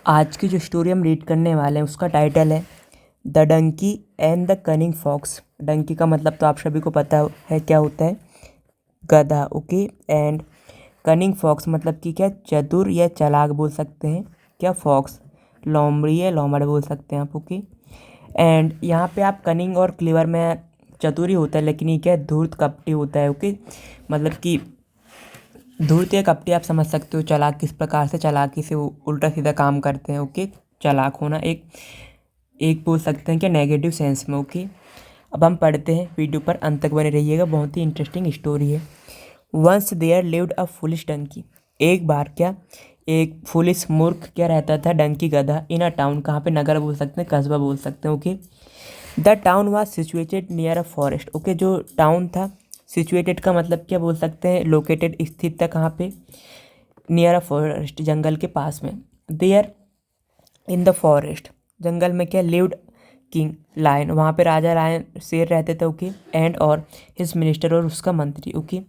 आज की जो स्टोरी हम रीड करने वाले हैं उसका टाइटल है the donkey and the cunning fox. Donkey का मतलब तो आप सभी को पता है क्या होता है, गधा। ओके। एंड कनिंग फॉक्स मतलब कि क्या, चतुर या चालाक बोल सकते हैं। क्या, फॉक्स लोमड़ी या लोमड़ बोल सकते हैं आप। ओके। एंड यहाँ पे आप कनिंग और क्लेवर में चतुर ही होता है, लेकिन ये क्या है, धूर्त कपटी होता है। ओके। मतलब कि धूर्त या कपटी आप समझ सकते हो, चालाक किस प्रकार से, चालाकी से वो उल्टा सीधा काम करते हैं। ओके। चालाक होना एक एक बोल सकते हैं कि नेगेटिव सेंस में। ओके। अब हम पढ़ते हैं, वीडियो पर अंत तक बने रहिएगा, बहुत ही इंटरेस्टिंग स्टोरी है। Once there lived a foolish donkey. एक बार क्या, एक फुलिश मूर्ख क्या रहता था, डंकी गधा, इन अ टाउन। कहाँ पे, नगर बोल सकते हैं, कस्बा बोल सकते हैं। Okay. The town was situated near a forest. Okay. जो टाउन था, सिचुएटेड का मतलब क्या बोल सकते हैं, लोकेटेड, स्थित था कहाँ पे, नियर अ फॉरेस्ट, जंगल के पास में। देयर इन द फॉरेस्ट, जंगल में क्या, लिव्ड किंग लायन, वहाँ पे राजा लायन शेर रहते थे। ओके। एंड और हिज मिनिस्टर, और उसका मंत्री। ओके।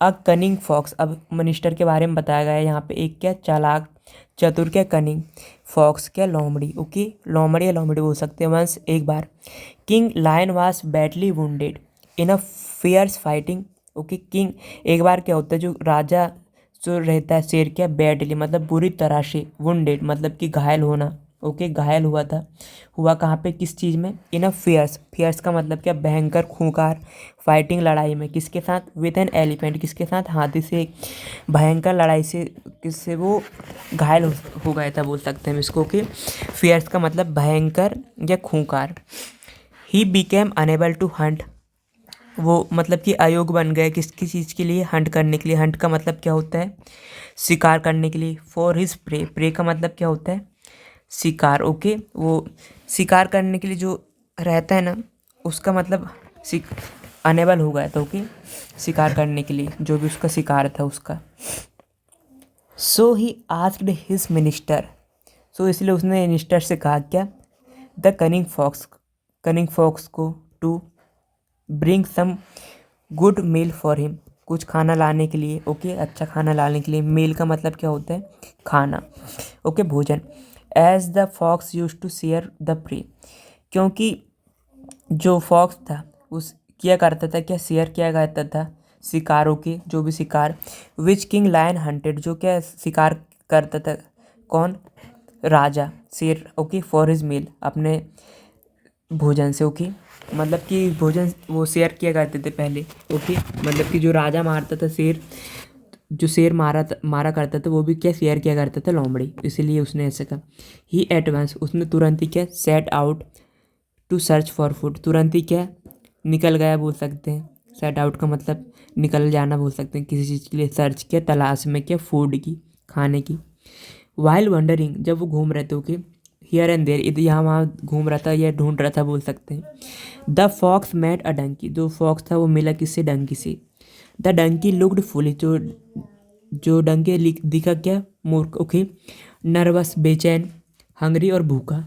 अ कनिंग फॉक्स, अब मिनिस्टर के बारे में बताया गया है यहाँ पे, एक क्या, चालाक चतुर, क्या कनिंग, फॉक्स क्या, लोमड़ी। ओके। लोमड़ी या लोमड़ी बोल सकते हैं। वंस एक बार, king lion was badly wounded in a fierce fighting. Okay. King, एक बार क्या होता है, जो राजा जो रहता है शेर, क्या, बैडली मतलब बुरी तरह से, वुंडेड मतलब कि घायल होना। ओके। घायल हुआ था, हुआ कहाँ पे, किस चीज़ में, इन अ फियर्स, फियर्स का मतलब क्या, भयंकर, खूंखार, फाइटिंग लड़ाई में, किसके साथ, विद एन एलिफेंट, किसके साथ, हाथी से, भयंकर लड़ाई से, किससे वो घायल हो गया था बोल सकते हैं हम इसको। कि फियर्स का मतलब भयंकर या खूंखार। He became unable to hunt, वो मतलब कि अयोग्य बन गए, किसकी चीज़ के लिए, हंट करने के लिए। हंट का मतलब क्या होता है, शिकार करने के लिए। फॉर हिज प्रे, प्रे का मतलब क्या होता है, शिकार। ओके। वो शिकार करने के लिए जो रहता है ना, उसका मतलब अनेबल हो गया था। ओके। शिकार करने के लिए जो भी उसका शिकार था उसका। So he asked his minister, so इसलिए उसने मिनिस्टर से कहा क्या, द कनिंग फॉक्स को, to bring some good meal for him, कुछ खाना लाने के लिए। ओके। अच्छा खाना लाने के लिए। मील का मतलब क्या होता है, खाना। ओके। भोजन। As the fox use to share the prey, क्योंकि जो फॉक्स था उस किया करता था, क्या, शेयर किया करता था शिकारों के, जो भी शिकार, विच किंग लायन हंटेड, जो क्या शिकार करता था, कौन, राजा शेर। ओके। फॉर हिज मील, अपने भोजन से। ओके। मतलब कि भोजन वो शेयर किया करते थे पहले। ओके। मतलब कि जो राजा मारता था शेर, जो शेर मारा करता था, वो भी क्या, शेयर किया करता था लोमड़ी, इसीलिए उसने ऐसे कहा। ही एट वंस, उसने तुरंत ही क्या, set out to search for food, तुरंत ही क्या, निकल गया बोल सकते हैं। सेट आउट का मतलब निकल जाना बोल सकते हैं, किसी चीज़ के लिए सर्च किया, तलाश में, क्या, फूड की, खाने की। वाइल वंडरिंग, जब वो घूम रहे थे। ओके। हियर एंड देयर, इधर यहाँ वहाँ घूम रहा था या ढूंढ रहा था बोल सकते हैं। द फॉक्स मैट अ डंकी, जो फॉक्स था वो मिला किससे, डंकी से। द डंकी लुक्ड फुली, जो जो डंकी दिखा क्या, मूर्ख। ओके। नर्वस, बेचैन, हंगरी और भूखा।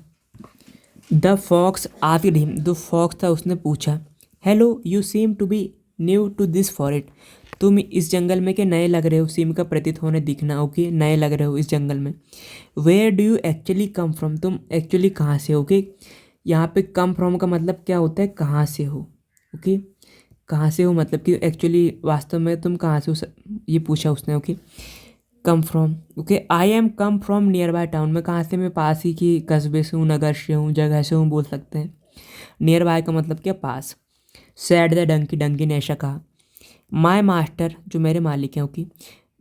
द फॉक्स आस्क्ड हिम, जो फॉक्स था उसने पूछा, hello you seem to be new to this forest, तुम इस जंगल में क्या नए लग रहे हो, सीम का प्रतीत होने, दिखना। ओके। नए लग रहे हो इस जंगल में। Where do you actually come from, तुम एक्चुअली कहाँ से हो। ओके। यहाँ पे कम फ्रॉम का मतलब क्या होता है, कहाँ से हो। ओके। कहाँ से हो मतलब कि एक्चुअली वास्तव में तुम कहाँ से हो, ये पूछा उसने। Okay. Come from. Okay. I am come from near by town, मैं कहाँ से, मैं पास ही की कस्बे से हूँ, नगर से हूँ, जगह से हूँ बोल सकते हैं। नियर बाय का मतलब क्या, पास। सैड द डंकी, डंकी ने ऐसा कहा। माई मास्टर, जो मेरे मालिक हैं। ओके।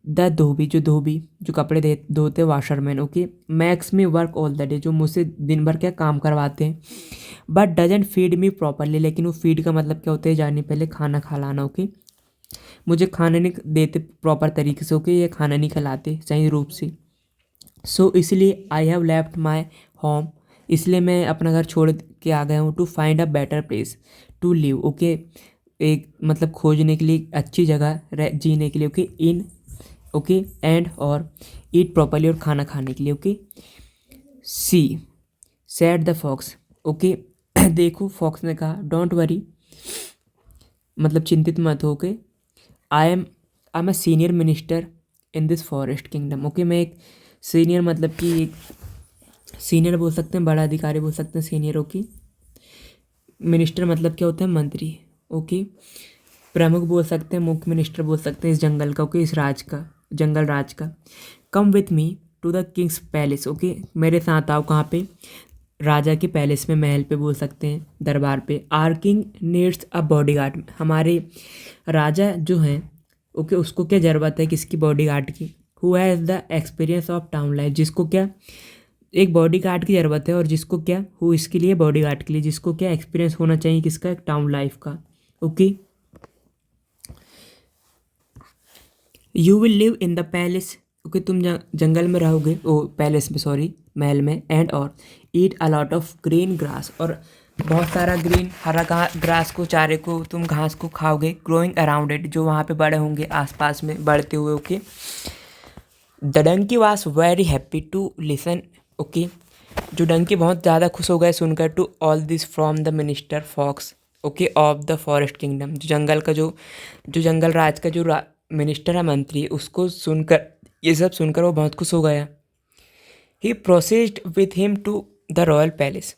द धोबी, जो धोबी, जो कपड़े धोते, washerman. Okay. Max me work all the day, जो मुझसे दिन भर क्या काम करवाते हैं। But doesn't feed me properly, लेकिन वो फीड का मतलब क्या होता है, जाने पहले खाना खिलाना। ओके। मुझे खाना नहीं देते प्रॉपर तरीके से। ओके। ये खाना नहीं खिलाते सही रूप से। सो इसलिए I have left my home, इसलिए मैं अपना घर छोड़ के आ गया हूँ, to find a better place to live. Okay. एक मतलब खोजने के लिए, अच्छी जगह जीने के लिए। ओके। इन, ओके, एंड और ईट प्रॉपरली, और खाना खाने के लिए। Okay. She said the fox. Okay. देखो, फॉक्स ने कहा, डोंट वरी, मतलब चिंतित मत हो। के I am a senior minister in this forest kingdom. Okay. मैं एक सीनियर मतलब कि एक सीनियर बोल सकते हैं, बड़ा अधिकारी बोल सकते हैं, सीनियर। ओके। मिनिस्टर मतलब क्या होता है, मंत्री। ओके। प्रमुख बोल सकते हैं, मुख्य मिनिस्टर बोल सकते हैं इस जंगल का। ओके, इस राज का, जंगल राज का। Come with me to the king's palace. Okay, मेरे साथ आओ। कहाँ पे, राजा के पैलेस में, महल पे बोल सकते हैं, दरबार पे। Our king needs a bodyguard. हमारे राजा जो हैं, ओके, उसको क्या ज़रूरत है, किसकी, बॉडीगार्ड की। Who has the experience of town life. जिसको क्या, एक बॉडीगार्ड की ज़रूरत है, और जिसको क्या, हु, इसके लिए, बॉडीगार्ड के लिए, जिसको क्या एक्सपीरियंस होना चाहिए, किसका, टाउन लाइफ का। Okay. You will live in the palace. Okay, तुम जंगल में रहोगे, ओ पैलेस में, सॉरी, महल में। एंड और eat a lot of green grass. और बहुत सारा ग्रीन, हरा ग्रास को, चारे को, तुम घास को खाओगे। ग्रोइंग अराउंड इट, जो वहाँ पे बड़े होंगे, आसपास में बढ़ते हुए। Okay. The donkey was very happy to listen. Okay, जो डंकी बहुत ज़्यादा खुश हो गए सुनकर, to all this from the minister fox. Okay, of the forest kingdom. जो जंगल का, जो जंगल राज का जो मिनिस्टर है, मंत्री, उसको सुनकर, ये सब सुनकर वो बहुत खुश हो गया। He proceed with him to the royal palace.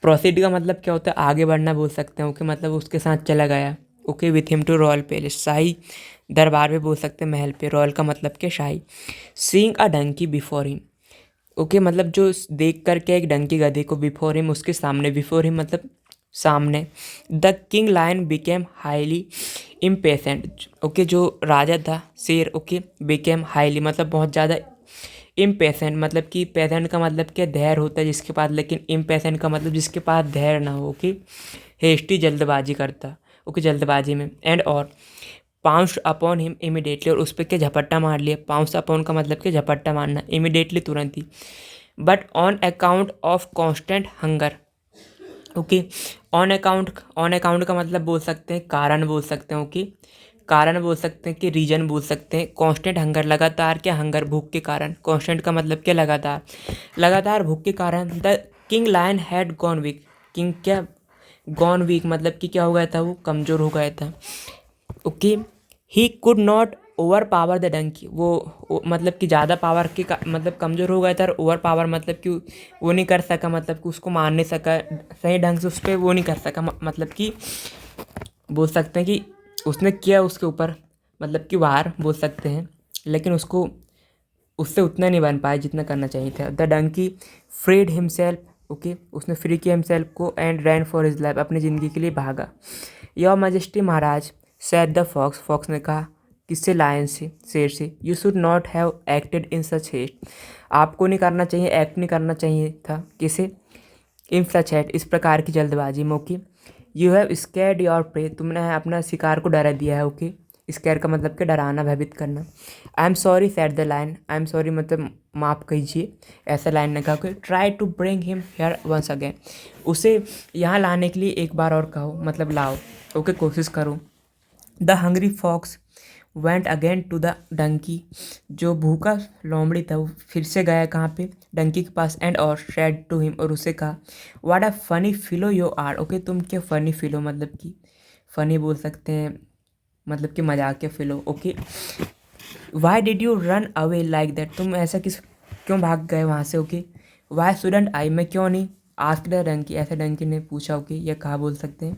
Proceed का मतलब क्या होता है, आगे बढ़ना बोल सकते हैं। ओके, मतलब उसके साथ चला गया। Okay, with him to royal palace, शाही दरबार पे बोल सकते हैं, महल पे। रॉयल का मतलब क्या, शाही। Seeing a donkey before him. Okay, मतलब जो देख करके एक डंकी, गधे को, बिफोर हिम, उसके सामने, बिफोर हिम मतलब सामने। The king lion became highly impatient. Okay, जो राजा था, शेर। ओके, बिकेम हाईली मतलब बहुत ज़्यादा, इम्पेशेंट मतलब कि, पेशेंट का मतलब क्या, धैर्य होता है जिसके पास, लेकिन इम्पेशेंट का मतलब जिसके पास धैर्य ना हो। ओके, हेस्टी, जल्दबाजी करता। ओके, जल्दबाजी में। एंड और पाउंस्ड अपॉन हिम इमिडिएटली, और उस पर क्या, झपट्टा मार लिया। पाउंस अपॉन का मतलब क्या, झपट्टा मारना, इमिडिएटली, तुरंत ही। But on account of constant hunger. Okay, on account का मतलब बोल सकते हैं, कारण बोल सकते हैं। ओके, कारण बोल सकते हैं कि रीजन बोल सकते हैं। कांस्टेंट हंगर, लगातार क्या, हंगर, भूख के कारण। कांस्टेंट का मतलब क्या, लगातार, लगातार भूख के कारण। The king lion had gone weak. King क्या, गॉन वीक मतलब कि क्या हो गया था, वो कमज़ोर हो गया था। Okay, he could not overpower the donkey. मतलब कि ज़्यादा पावर के मतलब कमज़ोर हो गया था। और ओवर पावर मतलब कि वो नहीं कर सका, मतलब कि उसको मार नहीं सका सही ढंग से, उस पर वो नहीं कर सका। मतलब कि बोल सकते हैं कि उसने किया उसके ऊपर, मतलब कि वार बोल सकते हैं, लेकिन उसको, उससे उतना नहीं बन पाया जितना करना चाहिए था। The donkey freed himself. Okay, उसने फ्री किया हिमसेल्फ को। And ran for his life, अपनी ज़िंदगी के लिए भागा। योर मैजेस्टी महाराज, सैड द फॉक्स। फॉक्स ने कहा, किससे, लायन से, शेर से। You should not have acted in such haste. आपको नहीं करना चाहिए, एक्ट नहीं करना चाहिए था, किसे, इन सच हेट, इस प्रकार की जल्दबाजी में। Okay, you have scared your prey. तुमने अपना शिकार को डरा दिया है। ओके, स्कैर का मतलब क्या, डराना, भयभीत करना। I am sorry said the lion. I am sorry मतलब माफ़ कीजिए, ऐसा लाइन ने कहा कि try to bring him here once again. उसे यहाँ लाने के लिए एक बार और कहो, मतलब लाओ। ओके, कोशिश करो। The hungry fox went again to the donkey. जो भूखा लोमड़ी था, वो फिर से गया कहाँ पे, डंकी के पास। एंड और शेड टू हिम, और उसे कहा, what a funny fellow you are. Okay, तुम क्या फनी फिलो, मतलब कि फनी बोल सकते हैं, मतलब कि मजाक के fellow. Okay, why did you run away like that. तुम ऐसा क्यों भाग गए वहाँ से। ओके, वाई स्टूडेंट आई, मैं क्यों नहीं, आस्क्ड द डंकी, ऐसा डंकी ने पूछा। ओके, यह कहा बोल सकते हैं।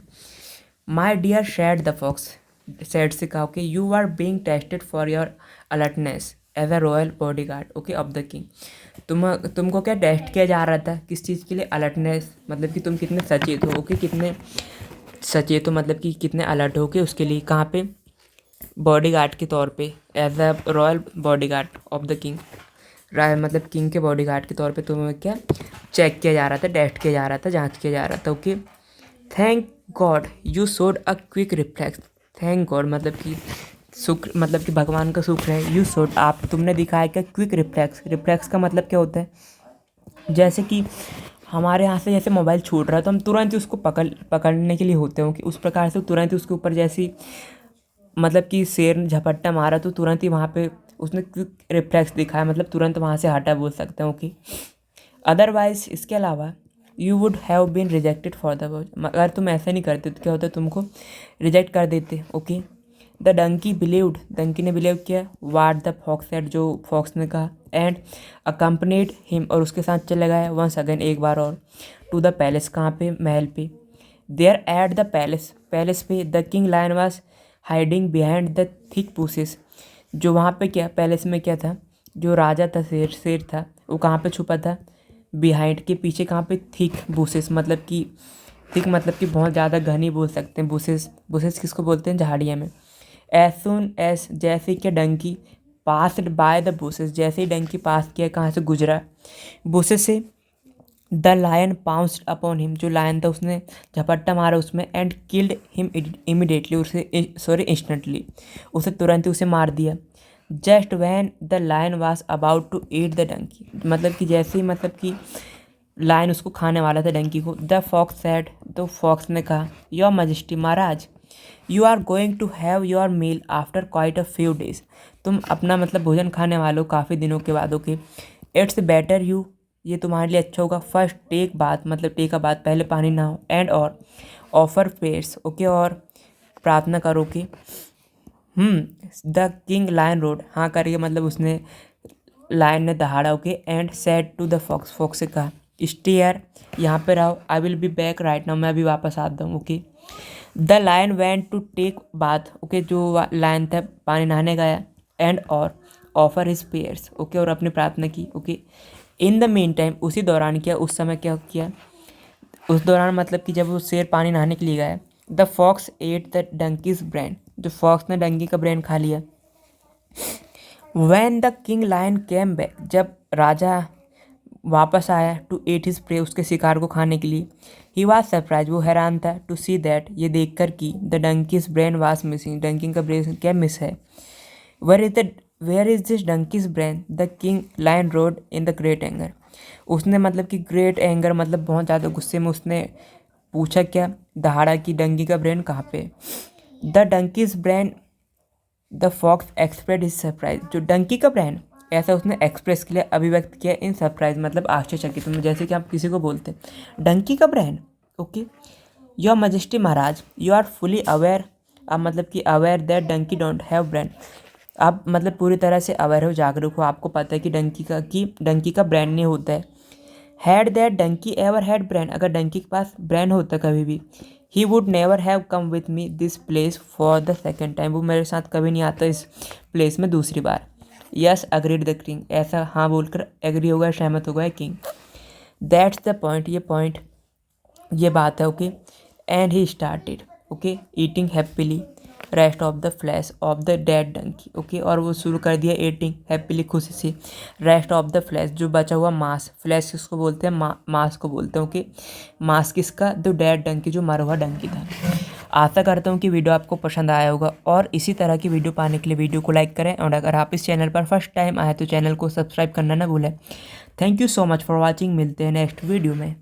My dear said the fox, said से कहा, okay, you are being tested for your alertness as a royal bodyguard. Okay, of the king. तुमको क्या टेस्ट किया जा रहा था, किस चीज़ के लिए, अलर्टनेस मतलब कि तुम कितने सचेत हो। ओके, कितने सचेत हो मतलब कि कितने अलर्ट हो के, उसके लिए। कहाँ पे, बॉडी गार्ड के तौर पे, as a royal bodyguard of the king. मतलब किंग के बॉडी गार्ड के तौर पे तुम्हें क्या चेक किया जा रहा था, टेस्ट किया जा रहा था, जांच किया जा रहा था। Okay, thank God you showed a quick reflex. Thank God मतलब कि शुक्र, मतलब कि भगवान का शुक्र है। यू शोड, आप, तुमने दिखाया क्या, क्विक रिफ्लेक्स। रिफ्लेक्स का मतलब क्या होता है, जैसे कि हमारे यहाँ से जैसे मोबाइल छूट रहा है, तो हम तुरंत ही उसको पकड़ने के लिए होते हैं कि उस प्रकार से तुरंत ही उसके ऊपर, जैसी मतलब कि शेर ने झपट्टा मारा तो तुरंत ही वहाँ पे उसने क्विक रिफ्लेक्स दिखाया, मतलब तुरंत वहाँ से हटा बोल सकते हैं। ओके, अदरवाइज, इसके अलावा, you would have been rejected for the watch. अगर तुम ऐसा नहीं करते तो क्या होता, तुमको रिजेक्ट कर देते। Okay, the donkey believed, donkey ने बिलीव किया वाट द फॉक्स सेड, जो फॉक्स ने कहा, एंड अकम्पनीड हिम, और उसके साथ चले गए वंस अगेन, एक बार और, टू द पैलेस, कहाँ पे, महल पे। There at the palace, palace पे the king lion was hiding behind the thick bushes, जो वहाँ पे क्या, पैलेस में क्या था, जो राजा था, शेर था, वो कहाँ पे छुपा था, बिहाइंड के पीछे, कहाँ पे, थिक बुशेस, मतलब कि थिक मतलब कि बहुत ज़्यादा घनी बोल सकते हैं, बुशेस, बुशेस किसको बोलते हैं, झाड़ियाँ में। एज सुन एज, जैसे कि donkey passed by the bushes, जैसे ही डंकी पास किया, कहाँ से गुजरा, बुशेस से, the lion pounced upon him, जो लायन था उसने झपट्टा मारा उसमें, एंड किल्ड हिम इमिडिएटली, उसे सॉरी इंस्टेंटली, उसे तुरंत ही उसे मार दिया। Just when the lion was about to eat the donkey, मतलब कि जैसे ही, मतलब कि लायन उसको खाने वाला था डंकी को। द फॉक्स सैड, तो फॉक्स ने कहा, your majesty, Maharaj, you are going to have your meal after quite a few days, तुम अपना मतलब भोजन खाने वालों काफ़ी दिनों के बाद, ओके। इट्स बेटर यू, ये तुम्हारे लिए अच्छा होगा, फर्स्ट टेक बात, मतलब टेक अ बात, पहले पानी नहाओ, एंड और ऑफर प्रेयर्स, ओके, और प्रार्थना करो कि द किंग लायन रोड, हाँ करके मतलब उसने, लायन ने दहाड़ा, okay, and said to the fox, fox से कहा, स्टे यार, यहाँ पे रहो, I will be back right now, मैं अभी वापस आता हूँ, okay. The lion went to take bath, okay, जो लायन था पानी नहाने गया, एंड और ऑफर हिज प्रेयर्स, ओके, और अपनी प्रार्थना की, okay. In the mean time, उसी दौरान क्या, उस समय क्या किया, उस दौरान मतलब कि जब वो शेर पानी नहाने के लिए गया, the fox ate the donkey's brain, जो फॉक्स ने डंकी का ब्रेन खा लिया। When the king lion came back, जब राजा वापस आया, टू एट हिज प्रे, उसके शिकार को खाने के लिए, ही वाज सरप्राइज, वो हैरान था, टू सी दैट, ये देखकर कि the donkey's brain was missing, donkey का ब्रेन क्या मिस है। Where is this donkey's brain, the king lion roared in the great anger, उसने मतलब कि ग्रेट एंगर मतलब बहुत ज़्यादा गुस्से में उसने पूछा क्या, दहाड़ा कि डंकी का ब्रेन कहाँ पे। The donkey's brain, the fox express is surprise, जो डंकी का ब्रेन, ऐसा उसने एक्सप्रेस के लिए अभिव्यक्त किया इन सरप्राइज, मतलब आश्चर्यचकित में, जैसे कि आप किसी को बोलते हैं डंकी का brain, okay. Your majesty, Maharaj, you are fully aware, आप मतलब कि aware that donkey don't have brain, आप मतलब पूरी तरह से अवेयर हो, जागरूक हो, आपको पता है कि डंकी का ब्रेन नहीं होता है। Had that donkey ever had brain, अगर डंकी के पास ब्रेन होता कभी भी, he would never have come with me this place for the second time, वो मेरे साथ कभी नहीं आता इस प्लेस में दूसरी बार। यस अग्रीड द किंग, ऐसा हाँ बोलकर एग्री हो गया, सहमत हो गया किंग। दैट्स द पॉइंट, ये बात है, okay. And he started, okay, eating happily rest of the flesh of the dead donkey, okay, और वो शुरू कर दिया ईटिंग हैप्पीली, खुशी से, रेस्ट ऑफ द फ्लैश, जो बचा हुआ मांस, फ्लैश किसको बोलते हैं, मांस को बोलते हैं, ओके, मांस किसका, द डेड डंकी, जो मरा हुआ डंकी था। आशा करता हूँ कि वीडियो आपको पसंद आया होगा, और इसी तरह की वीडियो पाने के लिए वीडियो को लाइक करें, और अगर आप इस चैनल पर फर्स्ट टाइम आए तो चैनल को सब्सक्राइब करना ना भूलें। Thank you so much for watching, मिलते हैं नेक्स्ट वीडियो में।